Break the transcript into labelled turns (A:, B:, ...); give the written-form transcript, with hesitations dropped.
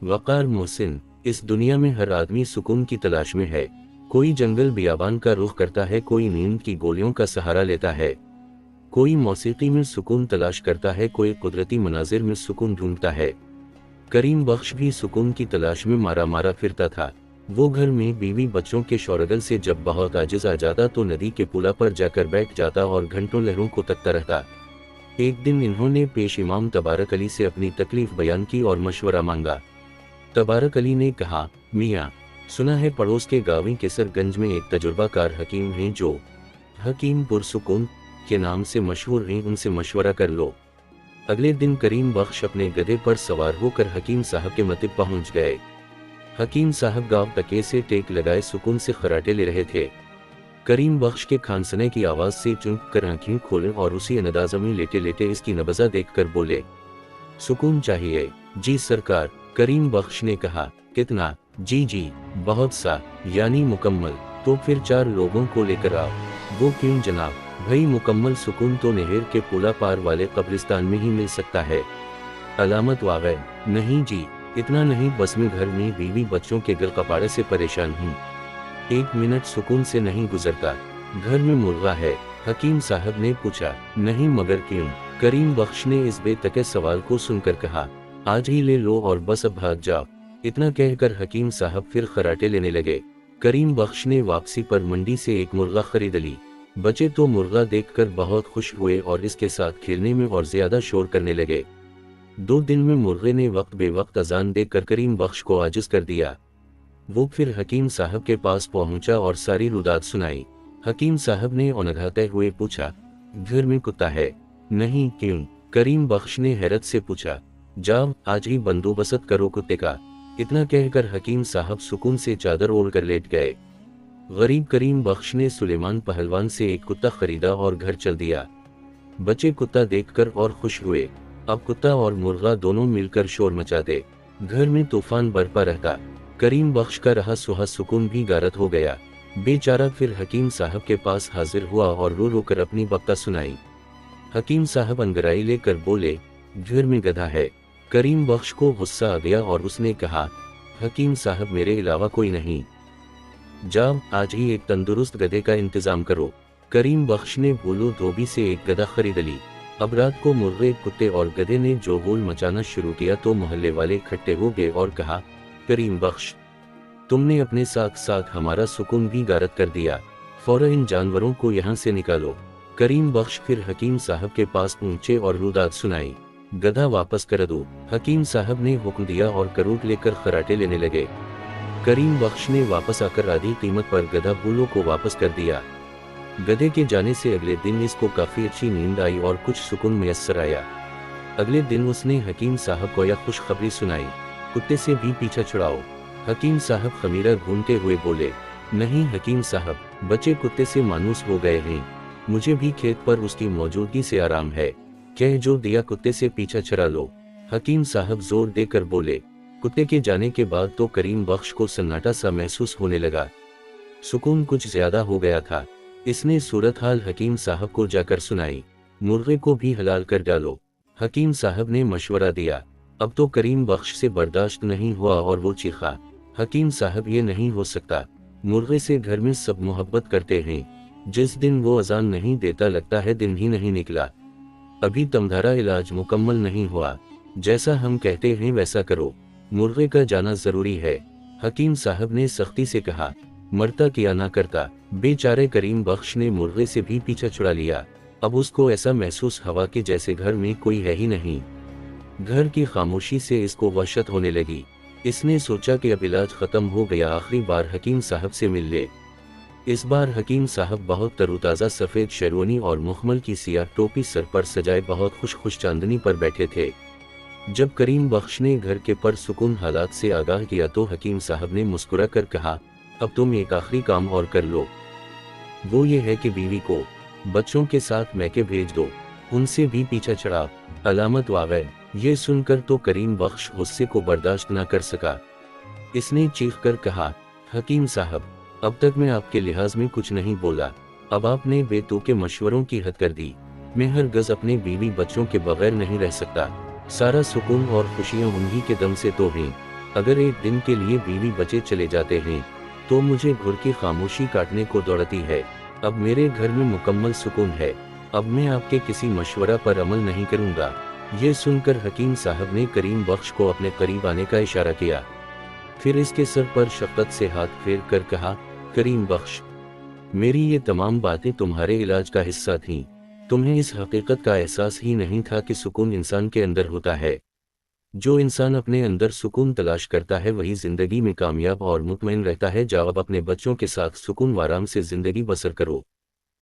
A: वक़ार मोहसिन, इस दुनिया में हर आदमी सुकून की तलाश में है। कोई जंगल बियाबान का रुख करता है, कोई नींद की गोलियों का सहारा लेता है, कोई मौसीकी में सुकून तलाश करता है, कोई कुदरती मनाजिर में सुकून ढूंढता है। करीम बख्श भी सुकून की तलाश में मारा मारा फिरता था। वो घर में बीवी बच्चों के शोरगुल से जब बहुत आजिज आ जाता तो नदी के पुला पर जाकर बैठ जाता और घंटों लहरों को तकता रहता। एक दिन इन्होंने पेश इमाम तबारक अली से अपनी तकलीफ बयान की और मशवरा मांगा। तबारक अली ने कहा, मियाँ, सुना है पड़ोस के गाँव केसरगंज में एक तजुर्बाकार हकीम हैं जो हकीम पुरसुकून के नाम से मशहूर हैं, उनसे मशवरा कर लो। अगले दिन करीम बख्श अपने गधे पर सवार होकर हकीम साहब के मतिब पहुंच गए। हकीम साहब गांव तके से टेक लगाए सुकून से खराटे ले रहे थे। करीम बख्श के खानसने की आवाज से चुंक कर आंखें खोले और उसी अंदाज़ में लेटे लेटे इसकी नबजा देखकर बोले, सुकून चाहिए? जी सरकार। करीम बख्श ने कहा, कितना? जी बहुत सा, यानी मुकम्मल। तो फिर 4 लोगों को लेकर आओ। वो क्यों जनाब? भाई मुकम्मल सुकून तो नहर के पुला पार वाले कब्रिस्तान में ही मिल सकता है। अलामत वागै? नहीं जी, इतना नहीं, बस मैं घर में बीवी बच्चों के गिल कपाड़े से परेशान हूँ। 1 मिनट सुकून से नहीं गुजरता। घर में मुर्गा है? हकीम साहब ने पूछा। नहीं, मगर क्यों? करीम बख्श ने इस बेतके सवाल को सुनकर कहा, आज ही ले लो और बस अब भाग जाओ। इतना कहकर हकीम साहब फिर खराटे लेने लगे। करीम बख्श ने वापसी पर मंडी से एक मुर्गा खरीद ली। बच्चे तो मुर्गा देखकर बहुत खुश हुए और इसके साथ खेलने में और ज्यादा शोर करने लगे। 2 दिन में मुर्गे ने वक्त बेवक्त अजान देकर करीम बख्श को आजिज कर दिया। वो फिर हकीम साहब के पास पहुंचा और सारी रुदात सुनाई। हकीम साहब ने औंधाते हुए पूछा, घर में कुत्ता है? नहीं, क्यों? करीम बख्श ने हैरत से पूछा। जाओ, आज ही बंदोबस्त करो कुत्ते का। इतना कहकर हकीम साहब सुकून से चादर ओढ़ कर लेट गए। गरीब करीम बख्श ने सुलेमान पहलवान से एक कुत्ता खरीदा और घर चल दिया। बच्चे कुत्ता देखकर और खुश हुए। अब कुत्ता और मुर्गा दोनों मिलकर शोर मचाते। घर में तूफान बरपा रहता। करीम बख्श का रहा सुहा सुकून भी गारत हो गया। बेचारा फिर हकीम साहब के पास हाजिर हुआ और रो रो कर अपनी बकता सुनाई। हकीम साहब अंगराई लेकर बोले, घर में गधा है। करीम बख्श को गुस्सा आ गया और उसने कहा, हकीम साहब, मेरे अलावा कोई नहीं। जाओ, आज ही एक तंदुरुस्त गधे का इंतजाम करो। करीम बख्श ने भूलो धोबी से एक गधा खरीद ली। अब रात को मुर्गे, कुत्ते और गधे ने जो होल मचाना शुरू किया तो मोहल्ले वाले इकट्ठे हो गए और कहा, करीम बख्श, तुमने अपने साथ साथ हमारा सुकून भी गारत कर दिया। फौरन इन जानवरों को यहाँ से निकालो। करीम बख्श फिर हकीम साहब के पास पहुंचे और रुदात सुनाई। गधा वापस कर दो। हकीम साहब ने हुक्म दिया और करूट लेकर खराटे लेने लगे। करीम बख्श ने वापस आकर आधी कीमत पर गधा भूलो को वापस कर दिया। गधे के जाने से अगले दिन इसको काफी अच्छी नींद आई और कुछ सुकून मैसर आया। अगले दिन उसने हकीम साहब को यह खुशखबरी सुनाई, कुत्ते से भी पीछा छुड़ाओ। हकीम साहब खमीरा घूमते हुए बोले, नहीं हकीम साहब, बच्चे कुत्ते से मानूस हो गए हैं। मुझे भी खेत पर उसकी मौजूदगी से आराम है। कह जो दिया कुत्ते से पीछा छुड़ा लो। हकीम साहब जोर देकर बोले। कुत्ते के जाने के बाद तो करीम बख्श को सन्नाटा सा महसूस होने लगा। सुकून कुछ ज्यादा हो गया था। इसने सूरत हाल हकीम साहब को जाकर सुनाई। मुर्गे को भी हलाल कर डालो। हकीम साहब ने मशवरा दिया। अब तो करीम बख्श से बर्दाश्त नहीं हुआ और वो चीखा, हकीम साहब, ये नहीं हो सकता। मुर्गे से घर में सब मोहब्बत करते हैं। जिस दिन वो अजान नहीं देता लगता है दिन ही नहीं निकला। अभी तुम्हारा इलाज मुकम्मल नहीं हुआ। जैसा हम कहते हैं वैसा करो। मुर्गे का जाना जरूरी है। हकीम साहब ने सख्ती से कहा। मरता किया ना करता। बेचारे करीम बख्श ने मुर्गे से भी पीछा छुड़ा लिया। अब उसको ऐसा महसूस हुआ कि जैसे घर में कोई है ही नहीं। घर की खामोशी से इसको वहशत होने लगी। इसने सोचा कि अब इलाज खत्म हो गया, आखिरी बार हकीम साहब से मिल ले। इस बार हकीम साहब बहुत तरोताज़ा सफ़ेद शेरवानी और मुखमल की सियाह टोपी सर पर सजाए बहुत खुश चांदनी पर बैठे थे। जब करीम बख्श ने घर के परसुकून हालात से आगाह किया तो हकीम साहब ने मुस्कुरा कर कहा, अब तुम एक आखिरी काम और कर लो। वो ये है कि बीवी को बच्चों के साथ मैके भेज दो, उनसे भी पीछा छड़ा। अलामत वागै। ये सुनकर तो करीम बख्श गुस्से को बर्दाश्त न कर सका। इसने चीख कर कहा, हकीम साहब, अब तक मैं आपके लिहाज में कुछ नहीं बोला, अब आपने बेतुके मशवरों की हद कर दी। मैं हर गज अपने बीवी बच्चों के बगैर नहीं रह सकता। सारा सुकून और खुशियां उन्हीं के दम से तो हैं। अगर एक दिन के लिए बीवी बच्चे चले जाते हैं तो मुझे घुर की खामोशी काटने को दौड़ती है। अब मेरे घर में मुकम्मल सुकून है। अब मैं आपके किसी मशवरा पर अमल नहीं करूंगा। ये सुनकर हकीम साहब ने करीम बख्श को अपने करीब आने का इशारा किया। फिर इसके सर पर शफ़क़त से हाथ फेर कर कहा, करीम बख्श, मेरी ये तमाम बातें तुम्हारे इलाज का हिस्सा थीं। तुम्हें इस हकीकत का एहसास ही नहीं था कि सुकून इंसान के अंदर होता है। जो इंसान अपने अंदर सुकून तलाश करता है वही जिंदगी में कामयाब और मुतमईन रहता है। जाओ अब अपने बच्चों के साथ सुकून व आराम से जिंदगी बसर करो।